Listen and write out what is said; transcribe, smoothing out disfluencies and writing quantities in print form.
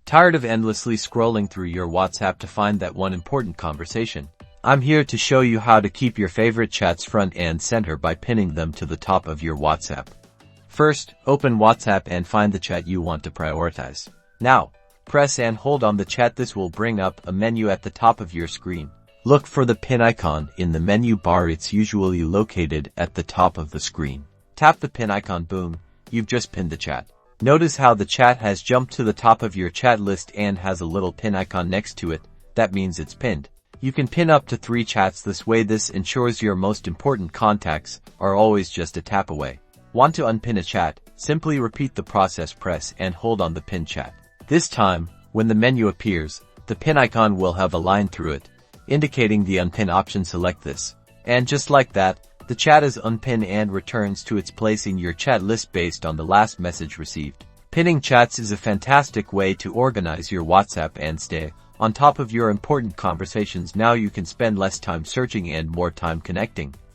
Tired of endlessly scrolling through your WhatsApp to find that one important conversation? I'm here to show you how to keep your favorite chats front and center by pinning them to the top of your WhatsApp. First, open WhatsApp and find the chat you want to prioritize. Now, press and hold on the chat. This will bring up a menu at the top of your screen. Look for the pin icon in the menu bar. It's usually located at the top of the screen. Tap the pin icon. Boom, you've just pinned the chat. Notice how the chat has jumped to the top of your chat list and has a little pin icon next to it. That means it's pinned. You can pin up to 3 chats this way. This ensures your most important contacts are always just a tap away. Want to unpin a chat? Simply repeat the process. Press and hold on the pin chat. This time, when the menu appears, the pin icon will have a line through it, indicating the unpin option. Select this. And just like that, the chat is unpinned and returns to its place in your chat list based on the last message received. Pinning chats is a fantastic way to organize your WhatsApp and stay on top of your important conversations. Now you can spend less time searching and more time connecting.